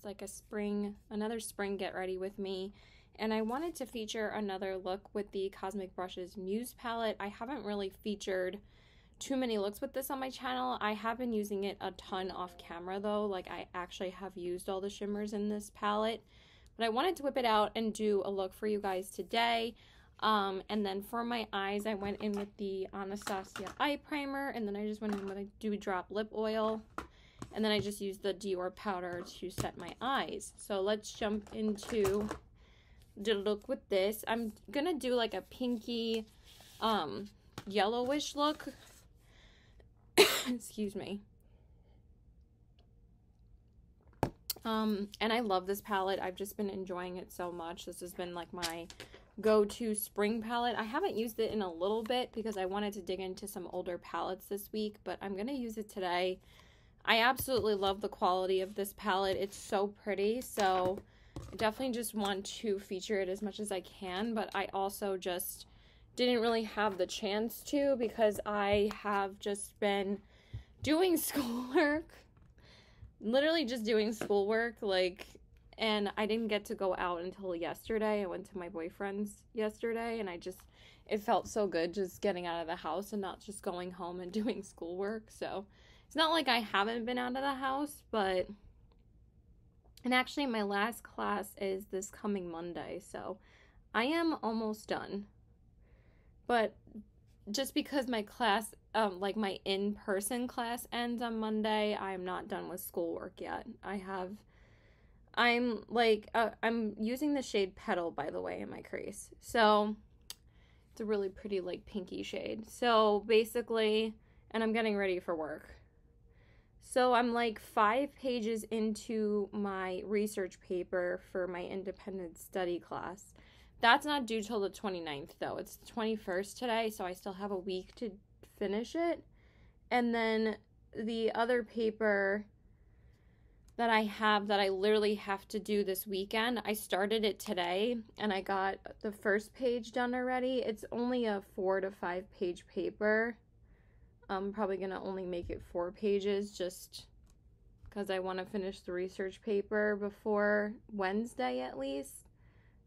like another spring get ready with me. And I wanted to feature another look with the Cosmic Brushes Muse palette. I haven't really featured too many looks with this on my channel. I have been using it a ton off camera though. Like I actually have used all the shimmers in this palette. But I wanted to whip it out and do a look for you guys today. And then for my eyes, I went in with the Anastasia eye primer, and then I just went in with a Dewdrop lip oil. And then I just used the Dior powder to set my eyes. So let's jump into the look with this. I'm gonna do like a pinky, yellowish look. Excuse me. And I love this palette. I've just been enjoying it so much. This has been like my go-to spring palette. I haven't used it in a little bit because I wanted to dig into some older palettes this week, but I'm gonna use it today. I absolutely love the quality of this palette. It's so pretty, so I definitely just want to feature it as much as I can, but I also just didn't really have the chance to because I have just been doing schoolwork. Literally just doing schoolwork, like, and I didn't get to go out until yesterday. I went to my boyfriend's yesterday, and it felt so good just getting out of the house and not just going home and doing schoolwork. So it's not like I haven't been out of the house, but, and actually my last class is this coming Monday, so I am almost done. But just because my class, like my in-person class ends on Monday, I'm not done with schoolwork yet. I'm using the shade Petal, by the way, in my crease. So it's a really pretty like pinky shade. So basically, and I'm getting ready for work. So I'm like 5 pages into my research paper for my independent study class. That's not due till the 29th though. It's the 21st today, so I still have a week to finish it. And then the other paper that I have that I literally have to do this weekend, I started it today and I got the first page done already. It's only a 4 to 5 page paper. I'm probably gonna only make it 4 pages just because I want to finish the research paper before Wednesday at least.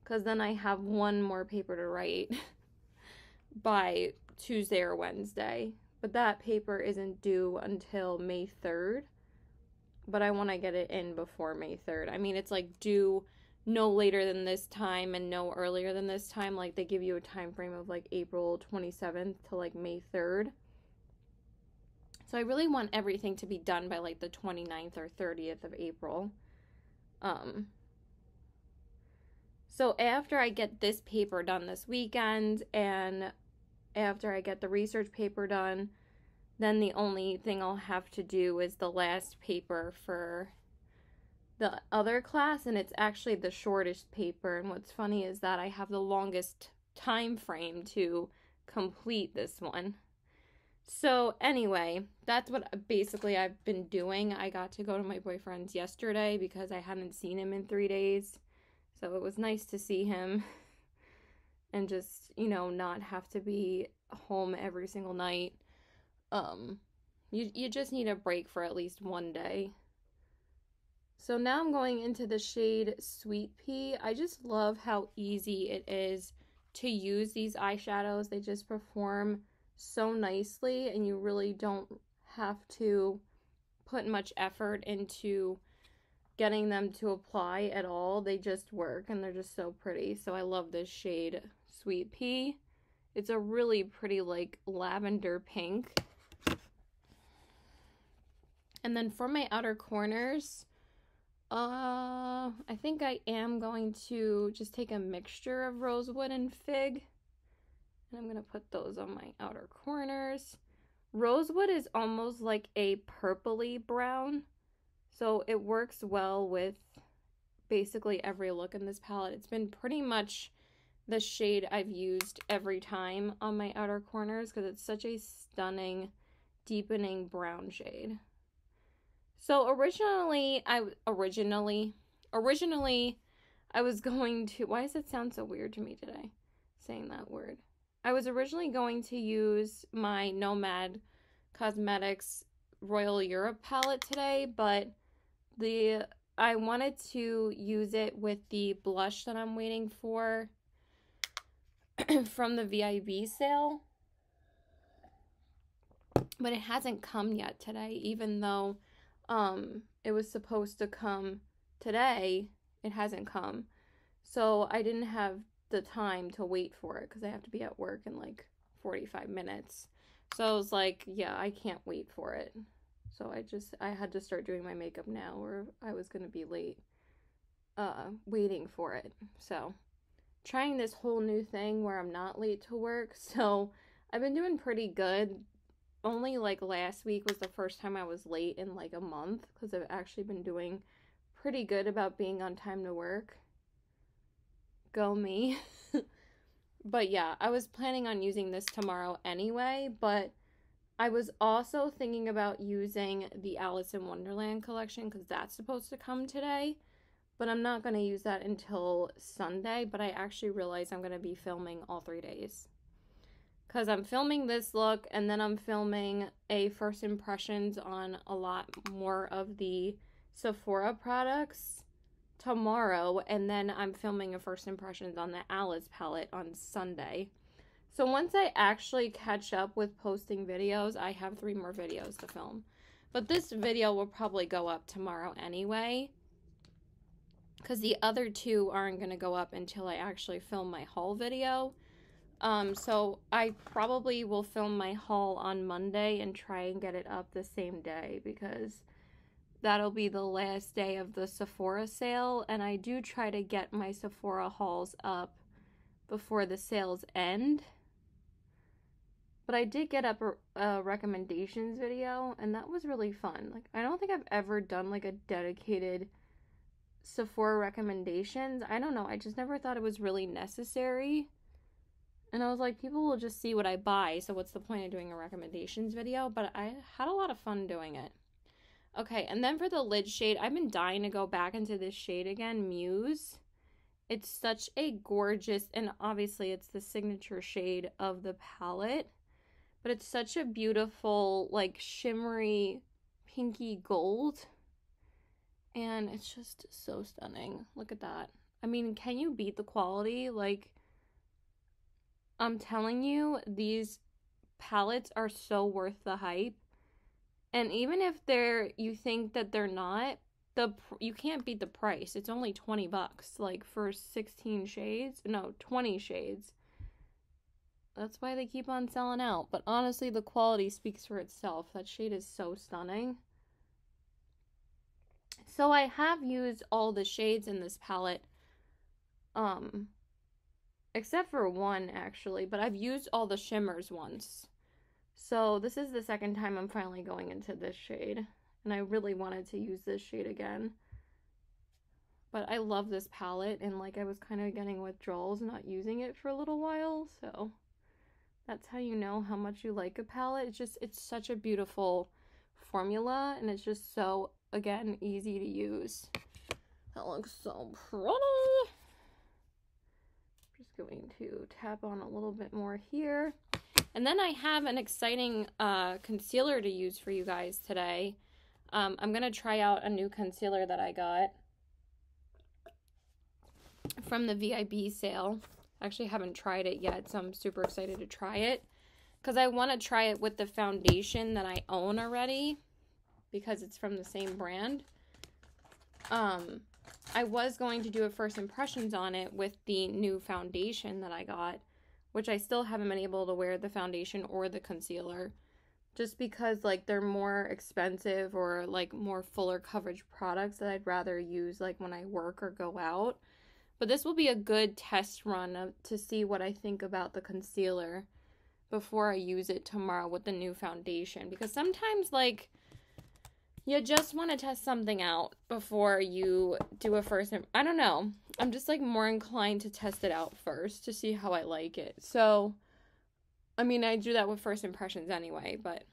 Because then I have one more paper to write by Tuesday or Wednesday. But that paper isn't due until May 3rd. But I want to get it in before May 3rd. I mean, it's like due no later than this time and no earlier than this time. Like they give you a time frame of like April 27th to like May 3rd. So I really want everything to be done by like the 29th or 30th of April. So after I get this paper done this weekend and after I get the research paper done, then the only thing I'll have to do is the last paper for the other class, and it's actually the shortest paper. And what's funny is that I have the longest time frame to complete this one. So anyway, that's what basically I've been doing. I got to go to my boyfriend's yesterday because I hadn't seen him in 3 days. So it was nice to see him and just, you know, not have to be home every single night. You just need a break for at least one day. So now I'm going into the shade Sweet Pea. I just love how easy it is to use these eyeshadows. They just perform so nicely and you really don't have to put much effort into getting them to apply at all. They just work and they're just so pretty. So I love this shade Sweet Pea. It's a really pretty like lavender pink. And then for my outer corners, I think I am going to just take a mixture of Rosewood and Fig. And I'm going to put those on my outer corners. Rosewood is almost like a purpley brown. So it works well with basically every look in this palette. It's been pretty much the shade I've used every time on my outer corners because it's such a stunning, deepening brown shade. So originally I was going to, why does it sound so weird to me today, saying that word? I was originally going to use my Nomad Cosmetics Royal Europe palette today, but the I wanted to use it with the blush that I'm waiting for from the VIB sale. But it hasn't come yet today, even though it was supposed to come today. It hasn't come. So I didn't have the time to wait for it because I have to be at work in like 45 minutes. So I was like, yeah, I can't wait for it. So I had to start doing my makeup now or I was going to be late waiting for it. So trying this whole new thing where I'm not late to work. So I've been doing pretty good. Only like last week was the first time I was late in like a month because I've actually been doing pretty good about being on time to work. Go me. But yeah, I was planning on using this tomorrow anyway, but I was also thinking about using the Alice in Wonderland collection because that's supposed to come today, but I'm not going to use that until Sunday, but I actually realized I'm going to be filming all 3 days. Because I'm filming this look, and then I'm filming a first impressions on a lot more of the Sephora products tomorrow, and then I'm filming a first impressions on the Alice palette on Sunday. So once I actually catch up with posting videos, I have 3 more videos to film. But this video will probably go up tomorrow anyway, because the other 2 aren't going to go up until I actually film my haul video. So I probably will film my haul on Monday and try and get it up the same day because that'll be the last day of the Sephora sale, and I do try to get my Sephora hauls up before the sales end. But I did get up a recommendations video, and that was really fun. Like, I don't think I've ever done like a dedicated Sephora recommendations. I don't know, I just never thought it was really necessary. And I was like, people will just see what I buy, so what's the point of doing a recommendations video? But I had a lot of fun doing it. Okay, and then for the lid shade, I've been dying to go back into this shade again, Muse. It's such a gorgeous, and obviously it's the signature shade of the palette, but it's such a beautiful, like, shimmery, pinky gold. And it's just so stunning. Look at that. I mean, can you beat the quality? Like, I'm telling you, these palettes are so worth the hype. And even if you think that they're not, you can't beat the price. It's only 20 bucks, like for 16 shades. No, 20 shades. That's why they keep on selling out. But honestly, the quality speaks for itself. That shade is so stunning. So I have used all the shades in this palette. Except for one, actually, but I've used all the shimmers once. So this is the second time I'm finally going into this shade, and I really wanted to use this shade again. But I love this palette, and like I was kind of getting withdrawals not using it for a little while, so that's how you know how much you like a palette. It's such a beautiful formula, and it's just so, again, easy to use. That looks so pretty. Just going to tap on a little bit more here. And then I have an exciting concealer to use for you guys today. I'm going to try out a new concealer that I got from the VIB sale. I actually haven't tried it yet, so I'm super excited to try it. Because I want to try it with the foundation that I own already, because it's from the same brand. I was going to do a first impressions on it with the new foundation that I got, which I still haven't been able to wear the foundation or the concealer, just because like they're more expensive or like more fuller coverage products that I'd rather use like when I work or go out. But this will be a good test run to see what I think about the concealer before I use it tomorrow with the new foundation, because sometimes like you just want to test something out before you do a first. I don't know. I'm just like more inclined to test it out first to see how I like it. So, I mean, I do that with first impressions anyway, but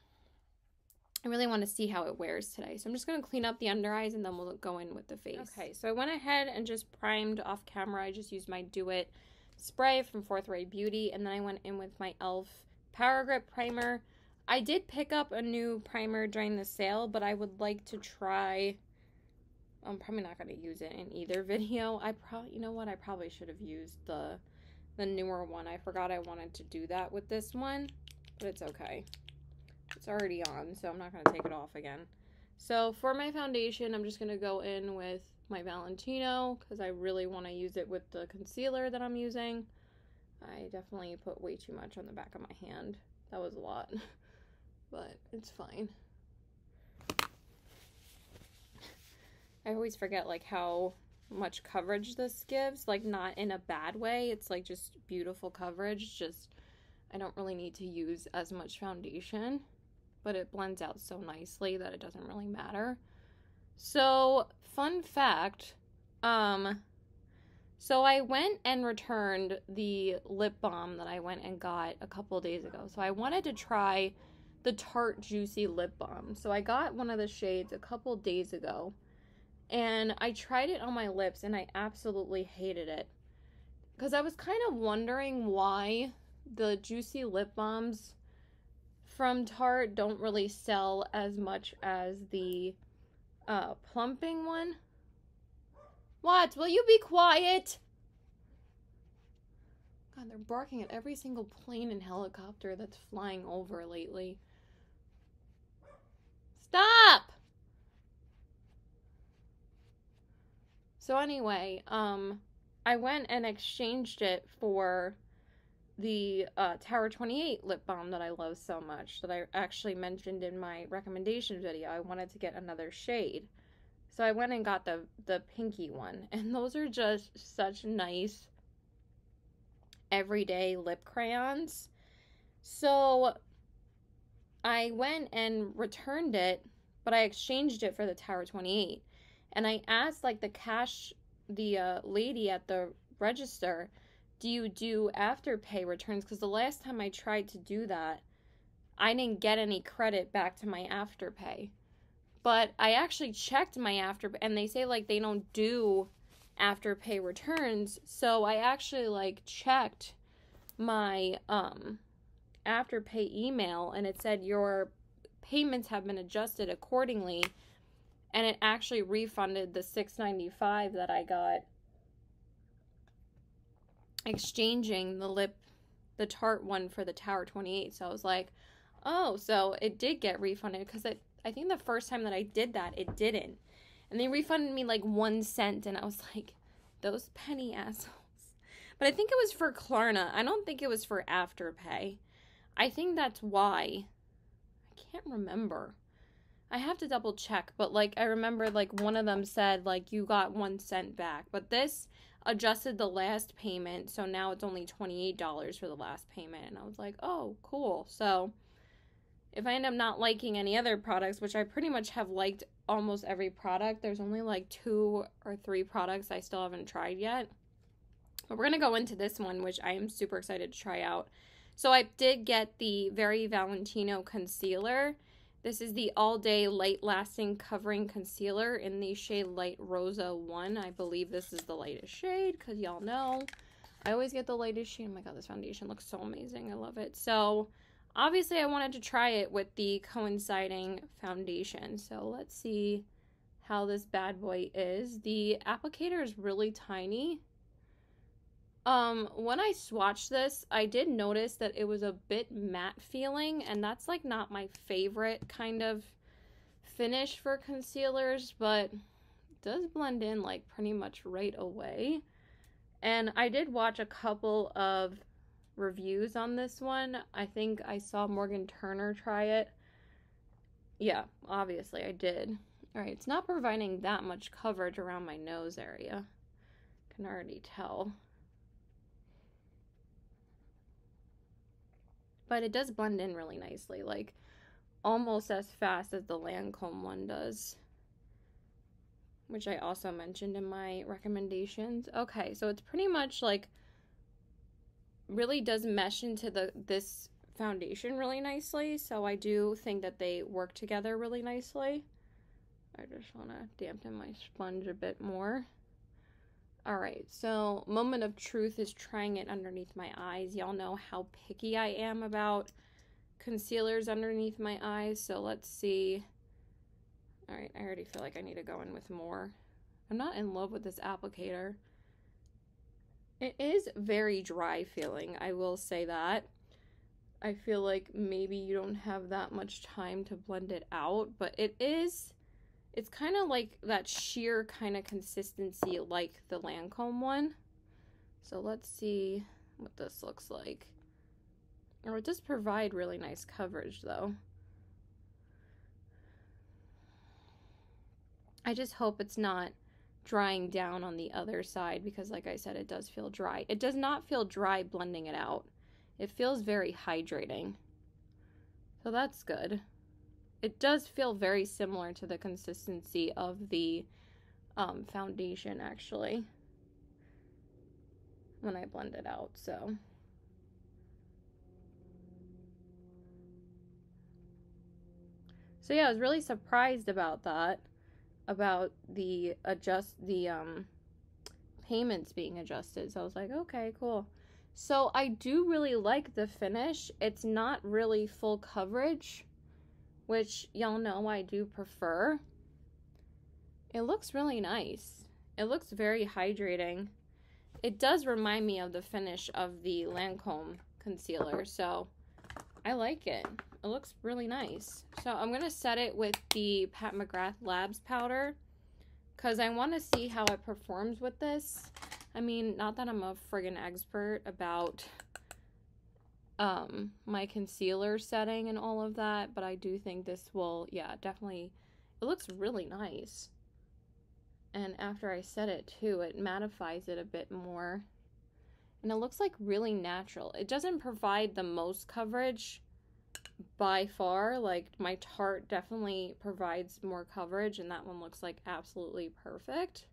I really want to see how it wears today. So I'm just going to clean up the under eyes and then we'll go in with the face. Okay, so I went ahead and just primed off camera. I just used my Do It spray from 4th Ray Beauty, and then I went in with my e.l.f. Power Grip Primer. I did pick up a new primer during the sale, but I would like to try I'm probably not going to use it in either video. You know what? I probably should have used the newer one. I forgot I wanted to do that with this one, but it's okay. It's already on, so I'm not going to take it off again. So for my foundation, I'm just going to go in with my Valentino because I really want to use it with the concealer that I'm using. I definitely put way too much on the back of my hand. That was a lot, but it's fine. I always forget like how much coverage this gives, like not in a bad way. It's like just beautiful coverage. Just I don't really need to use as much foundation, but it blends out so nicely that it doesn't really matter. So fun fact, so I went and returned the lip balm that I went and got a couple days ago. So I wanted to try the Tarte Juicy Lip Balm. So I got one of the shades a couple days ago. And I tried it on my lips and I absolutely hated it. Because I was kind of wondering why the Juicy Lip Balms from Tarte don't really sell as much as the plumping one. What? Will you be quiet? God, they're barking at every single plane and helicopter that's flying over lately. Stop! So anyway, I went and exchanged it for the Tower 28 lip balm that I love so much, that I actually mentioned in my recommendation video. I wanted to get another shade. So I went and got the pinky one. And those are just such nice everyday lip crayons. So I went and returned it, but I exchanged it for the Tower 28. And I asked like the lady at the register, do you do Afterpay returns? Because the last time I tried to do that, I didn't get any credit back to my Afterpay. But I actually checked my Afterpay, and they say like they don't do Afterpay returns. So I actually like checked my Afterpay email, and it said your payments have been adjusted accordingly. And it actually refunded the $6.95 that I got exchanging the Tarte one for the Tower 28. So I was like, oh, so it did get refunded, because I think the first time that I did that, it didn't. And they refunded me like 1 cent, and I was like, those penny assholes. But I think it was for Klarna. I don't think it was for Afterpay. I think that's why. I can't remember. I have to double check, but like I remember like one of them said like you got 1 cent back, but this adjusted the last payment, so now it's only $28 for the last payment. And I was like, oh, cool. So if I end up not liking any other products, which I pretty much have liked almost every product, there's only like 2 or 3 products I still haven't tried yet. But we're going to go into this one, which I am super excited to try out. So I did get the Very Valentino Concealer. This is the All Day Light Lasting Covering Concealer in the shade Light Rosa 1. I believe this is the lightest shade, because y'all know I always get the lightest shade. Oh my god, this foundation looks so amazing. I love it. So obviously I wanted to try it with the coinciding foundation. So let's see how this bad boy is. The applicator is really tiny. When I swatched this, I did notice that it was a bit matte feeling, and that's like not my favorite kind of finish for concealers, but it does blend in like pretty much right away. And I did watch a couple of reviews on this one. I think I saw Morgan Turner try it. Yeah, obviously I did. Alright, it's not providing that much coverage around my nose area. Can already tell. But it does blend in really nicely, like almost as fast as the Lancome one does, which I also mentioned in my recommendations. Okay, so it's pretty much like really does mesh into this foundation really nicely. So I do think that they work together really nicely. I just want to dampen my sponge a bit more. Alright, so moment of truth is trying it underneath my eyes. Y'all know how picky I am about concealers underneath my eyes, so let's see. Alright, I already feel like I need to go in with more. I'm not in love with this applicator. It is very dry feeling, I will say that. I feel like maybe you don't have that much time to blend it out, but it's kind of like that sheer kind of consistency like the Lancome one. So let's see what this looks like. Or it does provide really nice coverage though. I just hope it's not drying down on the other side because like I said, it does feel dry. It does not feel dry blending it out. It feels very hydrating. So that's good. It does feel very similar to the consistency of the foundation actually when I blend it out. So yeah, I was really surprised about that, about the payments being adjusted. So I was like, okay, cool. So I do really like the finish. It's not really full coverage, which y'all know I do prefer. It looks really nice. It looks very hydrating. It does remind me of the finish of the Lancome concealer, so I like it. It looks really nice. So I'm going to set it with the Pat McGrath Labs powder because I want to see how it performs with this. I mean, not that I'm a friggin' expert about my concealer setting and all of that, but I do think this will, yeah, definitely, it looks really nice. And after I set it too, it mattifies it a bit more. And it looks like really natural. It doesn't provide the most coverage by far. Like my Tarte definitely provides more coverage and that one looks like absolutely perfect.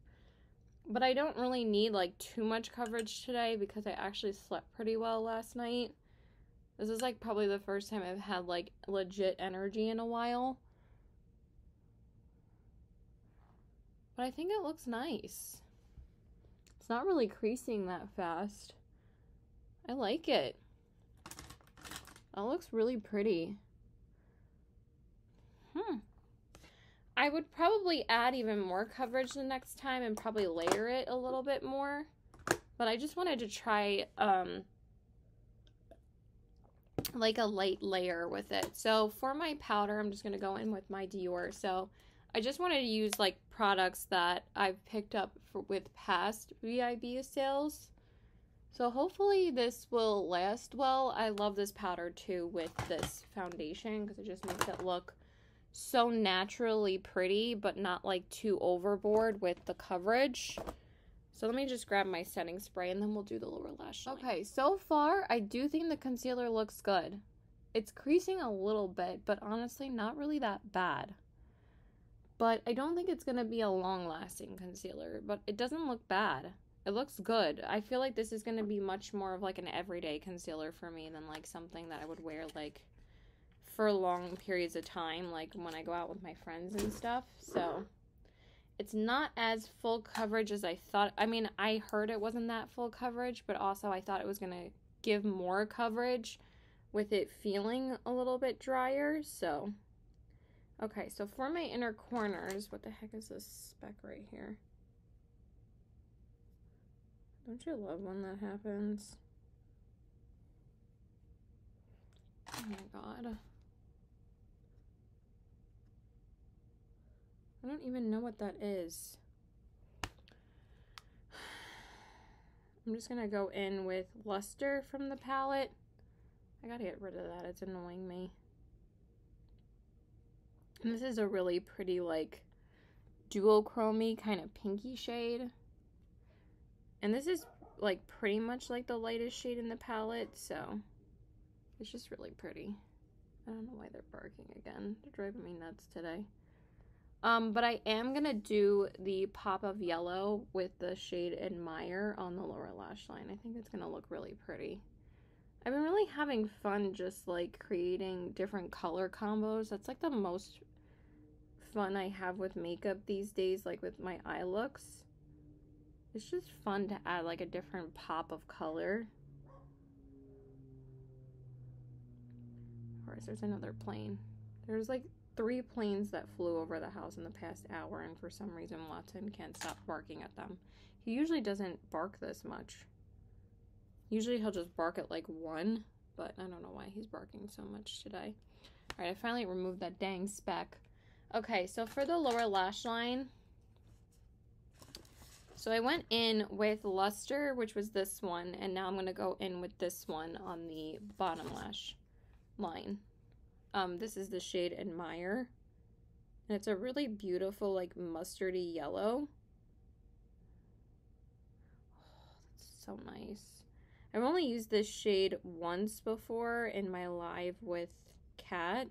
But I don't really need like too much coverage today because I actually slept pretty well last night. This is like probably the first time I've had like legit energy in a while. But I think it looks nice. It's not really creasing that fast. I like it. It looks really pretty. I would probably add even more coverage the next time and probably layer it a little bit more. But I just wanted to try like a light layer with it. So for my powder, I'm just going to go in with my Dior. So I just wanted to use like products that I've picked up with past VIB sales. So hopefully this will last well. I love this powder too with this foundation because it just makes it look so naturally pretty, but not like too overboard with the coverage. So let me just grab my setting spray and then we'll do the lower lash line. Okay, so far I do think the concealer looks good. It's creasing a little bit, but honestly not really that bad. But I don't think it's going to be a long-lasting concealer, but it doesn't look bad. It looks good. I feel like this is going to be much more of like an everyday concealer for me than like something that I would wear like for long periods of time, like when I go out with my friends and stuff. So it's not as full coverage as I thought. I mean, I heard it wasn't that full coverage, but also I thought it was going to give more coverage with it feeling a little bit drier. So okay, so for my inner corners, what the heck is this speck right here? Don't you love when that happens? Oh my god. I don't even know what that is. I'm just gonna go in with Luster from the palette. I gotta get rid of that, it's annoying me. And this is a really pretty, like, duochrome-y kind of pinky shade. And this is, like, pretty much, like, the lightest shade in the palette, so it's just really pretty. I don't know why they're barking again. They're driving me nuts today. But I am going to do the pop of yellow with the shade Admire on the lower lash line. I think it's going to look really pretty. I've been really having fun just, like, creating different color combos. That's, like, the most fun I have with makeup these days, like with my eye looks. It's just fun to add like a different pop of color. Of course, there's another plane. There's like 3 planes that flew over the house in the past hour, and for some reason Watson can't stop barking at them. He usually doesn't bark this much. Usually he'll just bark at like 1, but I don't know why he's barking so much today. Alright, I finally removed that dang speck. Okay, so for the lower lash line, so I went in with Luster, which was this one, and now I'm going to go in with this one on the bottom lash line. This is the shade Admire, and it's a really beautiful, like, mustardy yellow. Oh, that's so nice. I've only used this shade once before in my live with Kat.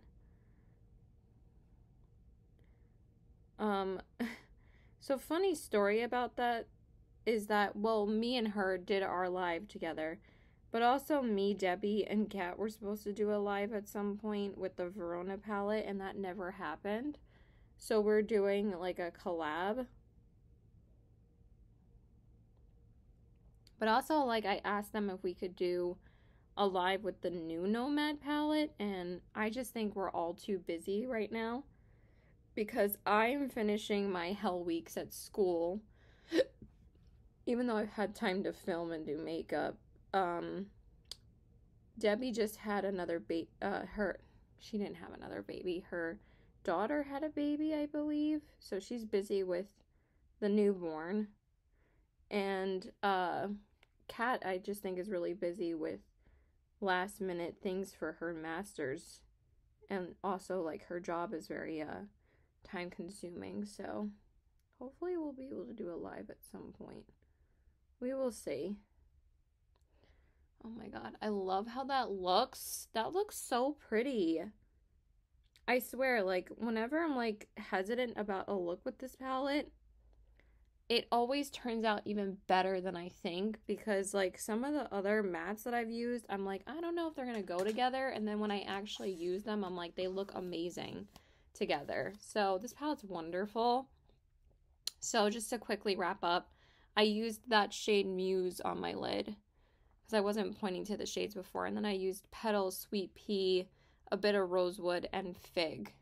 So funny story about that is that, well, me and her did our live together, but also me, Debbie, and Kat were supposed to do a live at some point with the Verona palette, and that never happened. So we're doing like a collab. But also, like, I asked them if we could do a live with the new Nomad palette, and I just think we're all too busy right now because I'm finishing my hell weeks at school. Even though I've had time to film and do makeup, Debbie just had another baby. She didn't have another baby. Her daughter had a baby, I believe. So she's busy with the newborn. And Kat, I just think, is really busy with last minute things for her master's. And also, like, her job is very time consuming. So hopefully we'll be able to do a live at some point. We will see. Oh my god, I love how that looks. That looks so pretty. I swear, like, whenever I'm, like, hesitant about a look with this palette, it always turns out even better than I think, because, like, some of the other mattes that I've used, I'm like, I don't know if they're gonna go together, and then when I actually use them, I'm like, they look amazing together. So this palette's wonderful. So just to quickly wrap up, I used that shade Muse on my lid because I wasn't pointing to the shades before, and then I used Petals, Sweet Pea, a bit of Rosewood, and Fig.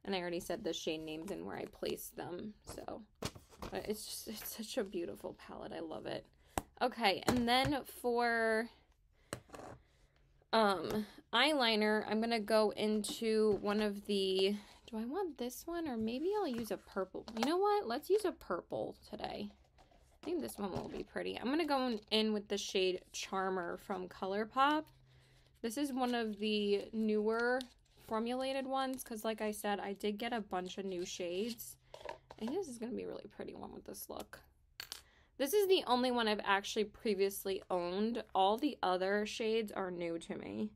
And I already said the shade names and where I placed them, so but it's such a beautiful palette. I love it. Okay, and then for eyeliner, I'm gonna go into one of the, do I want this one, or maybe I'll use a purple? You know what? Let's use a purple today. I think this one will be pretty. I'm going to go in with the shade Charmer from ColourPop. This is one of the newer formulated ones because, like I said, I did get a bunch of new shades. I think this is going to be a really pretty one with this look. This is the only one I've actually previously owned. All the other shades are new to me.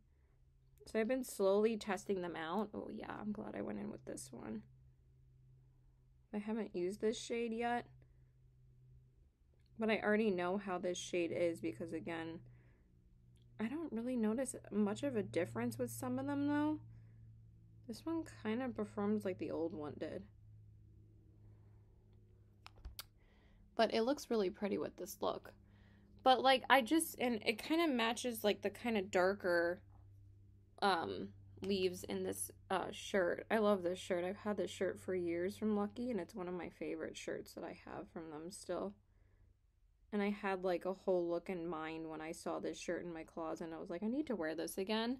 So I've been slowly testing them out. Oh yeah, I'm glad I went in with this one. I haven't used this shade yet, but I already know how this shade is because, again, I don't really notice much of a difference with some of them though. This one kind of performs like the old one did. But it looks really pretty with this look. But like and it kind of matches like the kind of darker leaves in this shirt. I love this shirt. I've had this shirt for years from Lucky, and it's one of my favorite shirts that I have from them still. And I had like a whole look in mind when I saw this shirt in my closet, and I was like, I need to wear this again.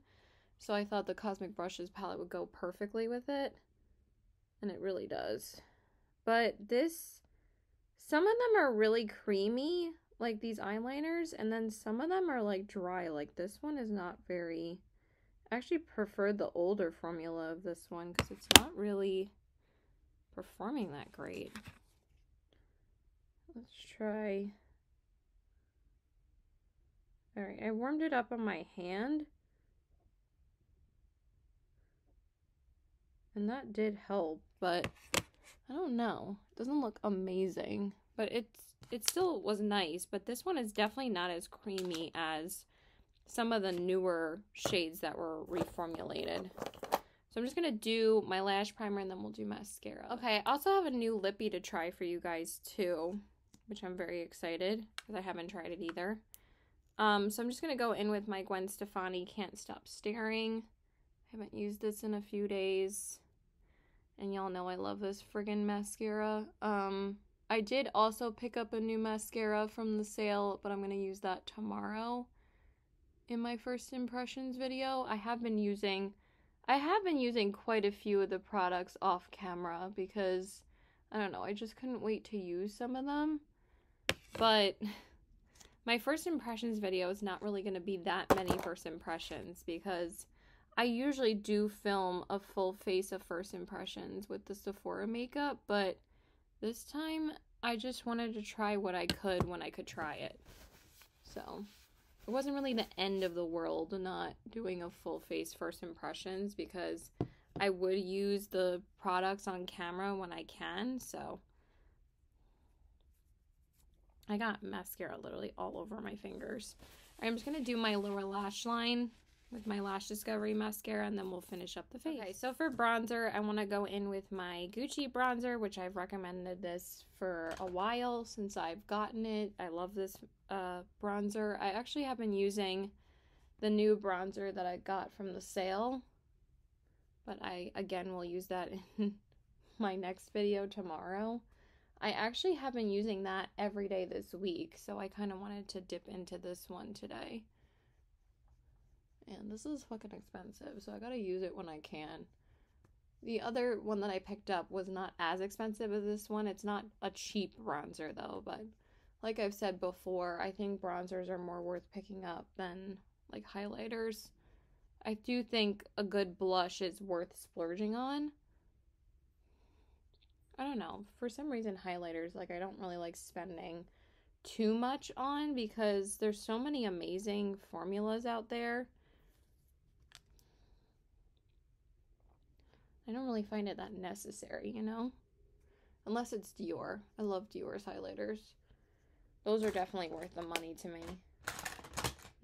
So I thought the Cosmic Brushes palette would go perfectly with it, and it really does. But some of them are really creamy, like these eyeliners, and then some of them are like dry. Like this one is not very, I actually preferred the older formula of this one because it's not really performing that great. Let's try. All right, I warmed it up on my hand, and that did help, but I don't know. It doesn't look amazing, but it still was nice. But this one is definitely not as creamy as some of the newer shades that were reformulated. So I'm just going to do my lash primer and then we'll do mascara. Okay, I also have a new lippy to try for you guys too, which I'm very excited because I haven't tried it either. So I'm just going to go in with my Gwen Stefani Can't Stop Staring. Haven't used this in a few days. And y'all know I love this friggin' mascara. I did also pick up a new mascara from the sale, but I'm going to use that tomorrow in my first impressions video. I have been using quite a few of the products off camera because, I don't know, I just couldn't wait to use some of them. But my first impressions video is not really going to be that many first impressions because I usually do film a full face of first impressions with the Sephora makeup, but this time I just wanted to try what I could when I could try it. So it wasn't really the end of the world not doing a full face first impressions because I would use the products on camera when I can. So I got mascara literally all over my fingers. I'm just going to do my lower lash line with my Lash Discovery mascara, and then we'll finish up the face. Okay, so for bronzer, I want to go in with my Gucci bronzer, which I've recommended this for a while since I've gotten it. I love this bronzer. I actually have been using the new bronzer that I got from the sale, but I, again, will use that in my next video tomorrow. I actually have been using that every day this week, so I kind of wanted to dip into this one today. And this is fucking expensive, so I gotta use it when I can. The other one that I picked up was not as expensive as this one. It's not a cheap bronzer, though, but like I've said before, I think bronzers are more worth picking up than, like, highlighters. I do think a good blush is worth splurging on. I don't know. For some reason, highlighters, like, I don't really like spending too much on because there's so many amazing formulas out there. I don't really find it that necessary, you know? Unless it's Dior. I love Dior's highlighters. Those are definitely worth the money to me.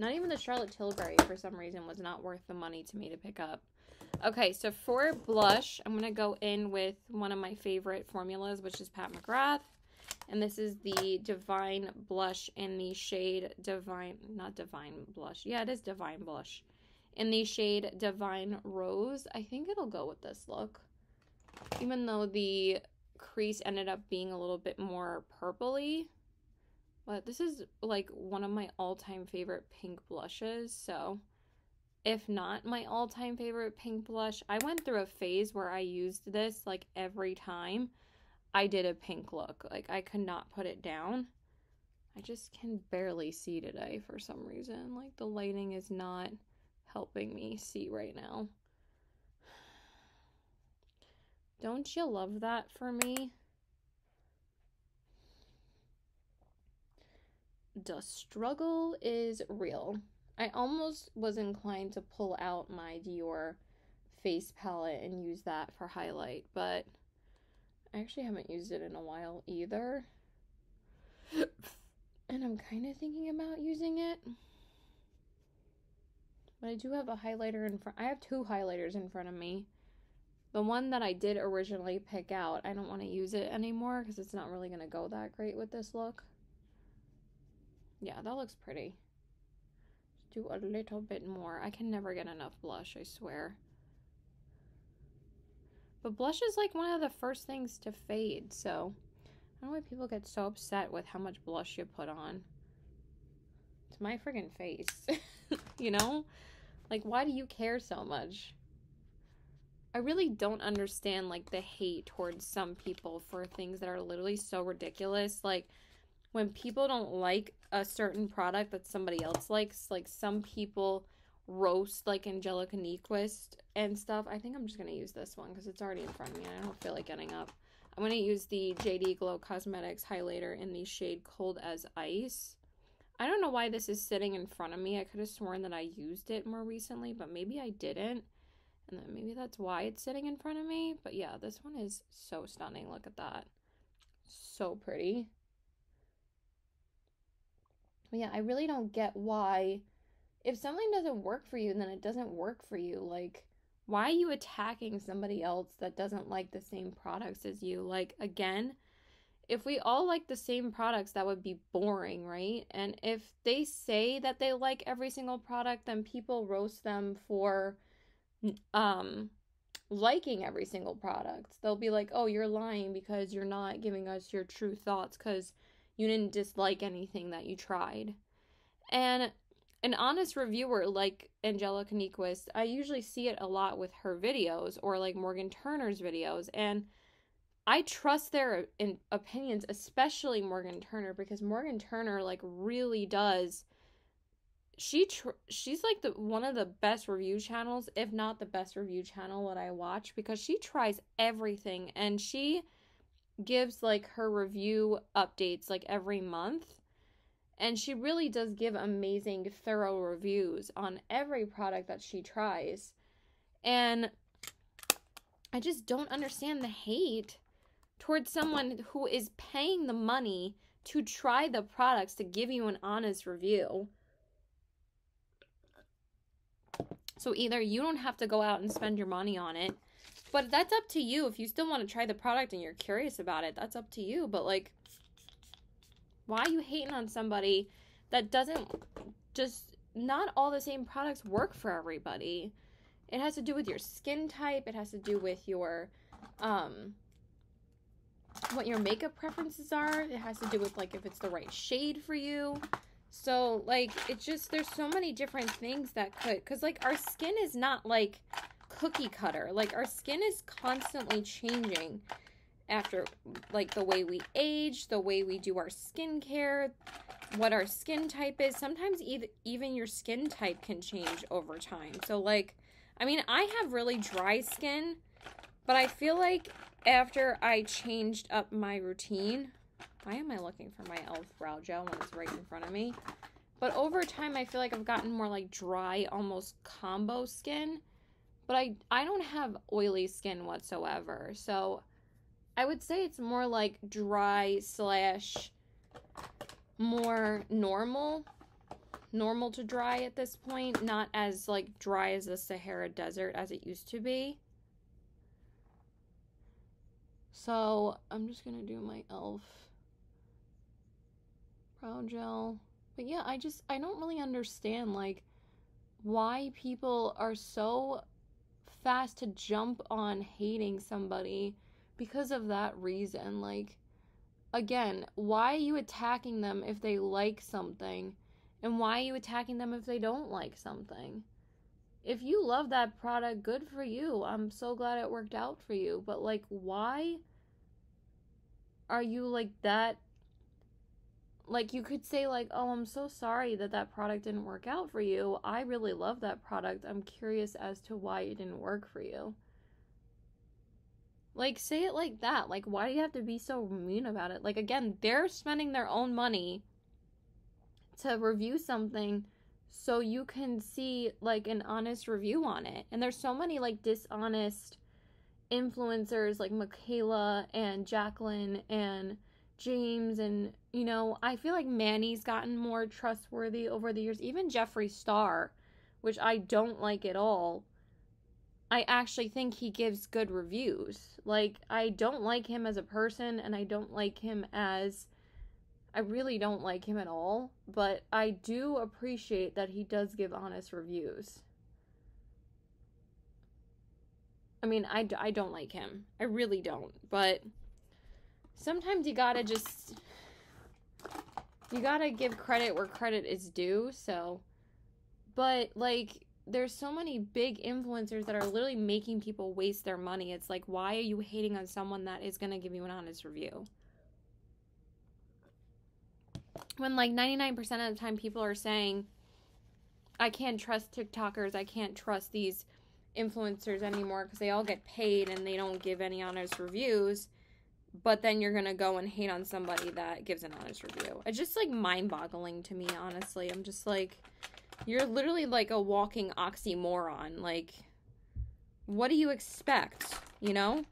Not even the Charlotte Tilbury, for some reason, was not worth the money to me to pick up. Okay, so for blush, I'm going to go in with one of my favorite formulas, which is Pat McGrath. And this is the Divine Blush in the shade Divine, not Divine Blush. Yeah, it is Divine Blush. In the shade Divine Rose. I think it'll go with this look. Even though the crease ended up being a little bit more purpley. But this is like one of my all-time favorite pink blushes. So if not my all-time favorite pink blush, I went through a phase where I used this like every time I did a pink look. Like I could not put it down. I just can barely see today for some reason. Like the lighting is not helping me see right now. Don't you love that for me? The struggle is real. I almost was inclined to pull out my Dior face palette and use that for highlight, but I actually haven't used it in a while either. And I'm kind of thinking about using it. But I do have a highlighter in front. I have two highlighters in front of me. The one that I did originally pick out, I don't want to use it anymore because it's not really going to go that great with this look. Yeah, that looks pretty. Just do a little bit more. I can never get enough blush, I swear. But blush is like one of the first things to fade, so I don't know why people get so upset with how much blush you put on. It's my friggin' face, you know? Like, why do you care so much? I really don't understand, like, the hate towards some people for things that are literally so ridiculous. Like, when people don't like a certain product that somebody else likes, like, some people roast, like, Angelica Nyquist and stuff. I think I'm just going to use this one because it's already in front of me and I don't feel like getting up. I'm going to use the JD Glow Cosmetics highlighter in the shade Cold as Ice. I don't know why this is sitting in front of me. I could have sworn that I used it more recently, but maybe I didn't. And then maybe that's why it's sitting in front of me. But yeah, this one is so stunning. Look at that. So pretty. But yeah, I really don't get why. If something doesn't work for you, then it doesn't work for you. Like, why are you attacking somebody else that doesn't like the same products as you? Like, again, if we all like the same products, that would be boring, right? And if they say that they like every single product, then people roast them for liking every single product. They'll be like, oh, you're lying because you're not giving us your true thoughts because you didn't dislike anything that you tried. And an honest reviewer like Angelica Nyquist, I usually see it a lot with her videos or like Morgan Turner's videos, and I trust their opinions, especially Morgan Turner, because Morgan Turner like really does. She's like the one of the best review channels, if not the best review channel that I watch, because she tries everything and she gives like her review updates like every month. And she really does give amazing, thorough reviews on every product that she tries. And I just don't understand the hate towards someone who is paying the money to try the products to give you an honest review. So either you don't have to go out and spend your money on it, but that's up to you. If you still want to try the product and you're curious about it, that's up to you. But like, why are you hating on somebody that doesn't just, not all the same products work for everybody. It has to do with your skin type. It has to do with your, what your makeup preferences are. It has to do with like if it's the right shade for you. So like, it's just, there's so many different things that could, cause like our skin is not like cookie cutter. Like our skin is constantly changing after like the way we age, the way we do our skincare, what our skin type is. Sometimes even your skin type can change over time. So like, I mean, I have really dry skin, but I feel like after I changed up my routine, why am I looking for my e.l.f. brow gel when it's right in front of me? But over time, I feel like I've gotten more like dry, almost combo skin. But I don't have oily skin whatsoever. So I would say it's more like dry slash more normal to dry at this point. Not as like dry as the Sahara Desert as it used to be. So I'm just going to do my e.l.f. brow gel. But yeah, I don't really understand like why people are so fast to jump on hating somebody because of that reason. Like, again, why are you attacking them if they like something? And why are you attacking them if they don't like something? If you love that product, good for you. I'm so glad it worked out for you. But like, why are you like that? Like, you could say like, oh, I'm so sorry that product didn't work out for you. I really love that product. I'm curious as to why it didn't work for you. Like, say it like that. Like, why do you have to be so mean about it? Like, again, they're spending their own money to review something so you can see, like, an honest review on it. And there's so many, like, dishonest influencers, like Michaela and Jacqueline and James, and, you know, I feel like Manny's gotten more trustworthy over the years. Even Jeffree Star, which I don't like at all, I actually think he gives good reviews. Like, I don't like him as a person, and I really don't like him at all, but I do appreciate that he does give honest reviews. I mean, I don't like him. I really don't, but sometimes you gotta give credit where credit is due, so. But, like, there's so many big influencers that are literally making people waste their money. It's like, why are you hating on someone that is gonna give you an honest review? When, like, 99% of the time people are saying, I can't trust TikTokers, I can't trust these influencers anymore because they all get paid and they don't give any honest reviews. But then you're gonna go and hate on somebody that gives an honest review. It's just like mind-boggling to me, honestly. I'm just like, you're literally like a walking oxymoron. Like, what do you expect, you know?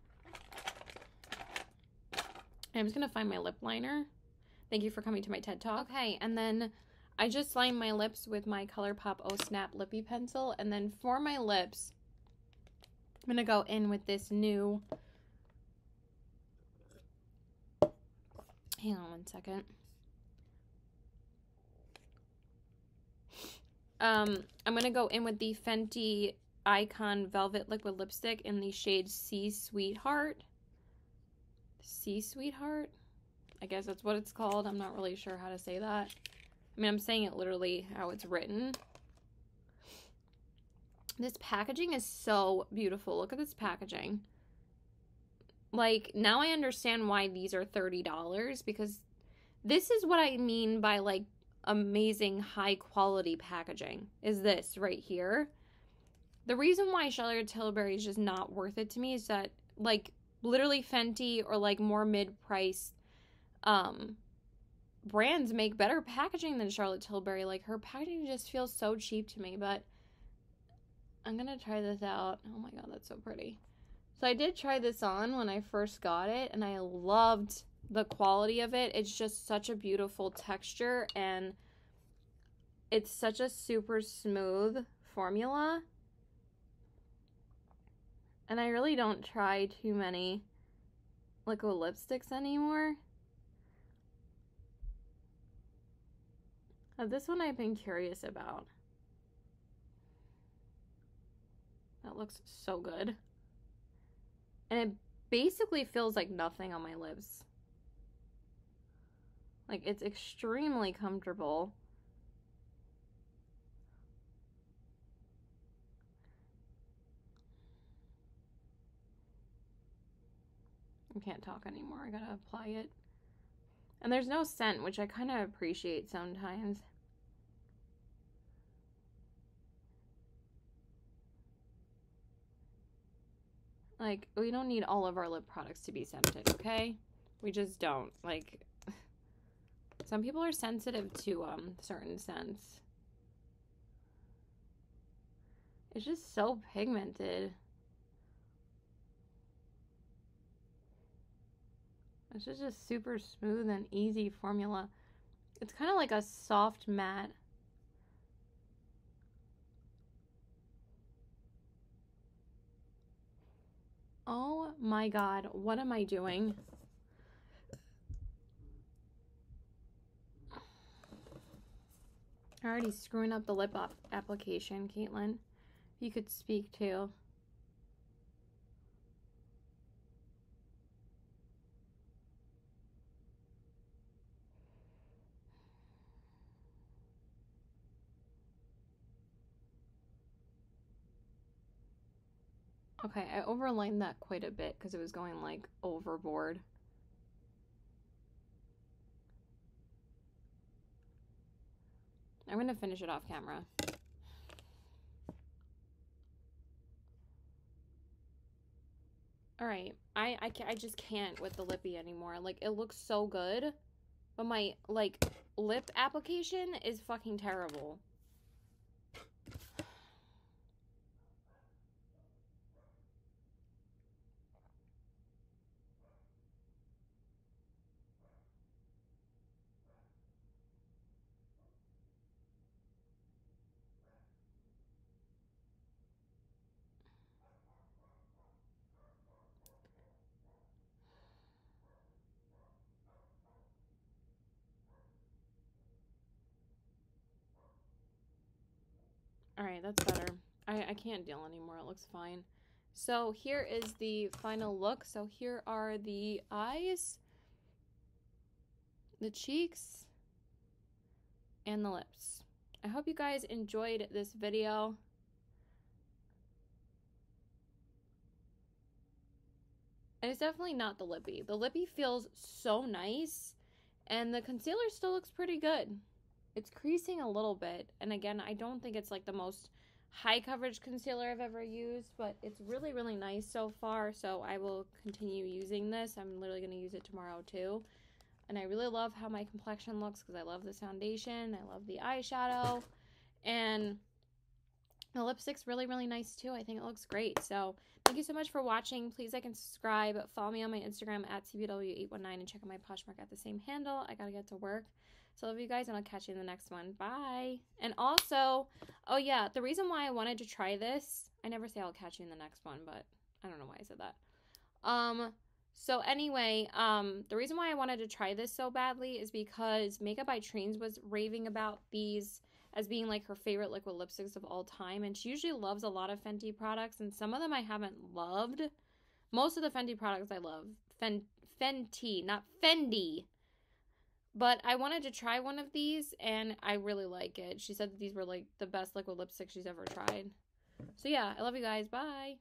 I'm just gonna find my lip liner. Thank you for coming to my TED Talk. Okay, and then I just lined my lips with my ColourPop Oh Snap Lippy Pencil. And then for my lips, I'm gonna go in with this new... Hang on one second. I'm gonna go in with the Fenty Icon Velvet Liquid Lipstick in the shade Sea Sweetheart. Sea Sweetheart? I guess that's what it's called. I'm not really sure how to say that. I mean, I'm saying it literally how it's written. This packaging is so beautiful. Look at this packaging. Like, now I understand why these are $30, because this is what I mean by, like, amazing high quality packaging, is this right here. The reason why Charlotte Tilbury is just not worth it to me is that, like, literally Fenty or, like, more mid-priced brands make better packaging than Charlotte Tilbury. Like, her packaging just feels so cheap to me, but I'm gonna try this out. Oh my god, that's so pretty. So I did try this on when I first got it, and I loved the quality of it. It's just such a beautiful texture, and it's such a super smooth formula. And I really don't try too many liquid lipsticks anymore. This one I've been curious about. That looks so good. And it basically feels like nothing on my lips. Like, it's extremely comfortable. I can't talk anymore. I gotta apply it. And there's no scent, which I kind of appreciate sometimes. Like, we don't need all of our lip products to be scented, okay? We just don't. Like, some people are sensitive to certain scents. It's just so pigmented. It's just a super smooth and easy formula. It's kind of like a soft matte. Oh my god, what am I doing? I'm already screwing up the lip application, Caitlin. You could speak too. Okay, I overlined that quite a bit because it was going like overboard. I'm gonna finish it off camera. All right, I just can't with the lippy anymore. Like, it looks so good, but my like lip application is fucking terrible. All right, that's better. I can't deal anymore. It looks fine. So here is the final look. So here are the eyes, the cheeks, and the lips. I hope you guys enjoyed this video. And it's definitely not the lippy. The lippy feels so nice, and the concealer still looks pretty good. It's creasing a little bit, and again, I don't think it's like the most high coverage concealer I've ever used, but it's really, really nice so far, so I will continue using this. I'm literally going to use it tomorrow too. And I really love how my complexion looks because I love this foundation, I love the eyeshadow, and the lipstick's really, really nice too. I think it looks great. So thank you so much for watching. Please like and subscribe. Follow me on my Instagram at CBW819 and check out my Poshmark at the same handle. I gotta get to work. So I love you guys, and I'll catch you in the next one. Bye. And also, oh yeah, the reason why I wanted to try this, I never say I'll catch you in the next one, but I don't know why I said that. So anyway, the reason why I wanted to try this so badly is because Makeup by Treens was raving about these as being like her favorite liquid lipsticks of all time. And she usually loves a lot of Fenty products, and some of them I haven't loved. Most of the Fenty products I love. Fenty, not Fendi. But I wanted to try one of these, and I really like it. She said that these were like the best liquid lipsticks she's ever tried. So yeah, I love you guys. Bye.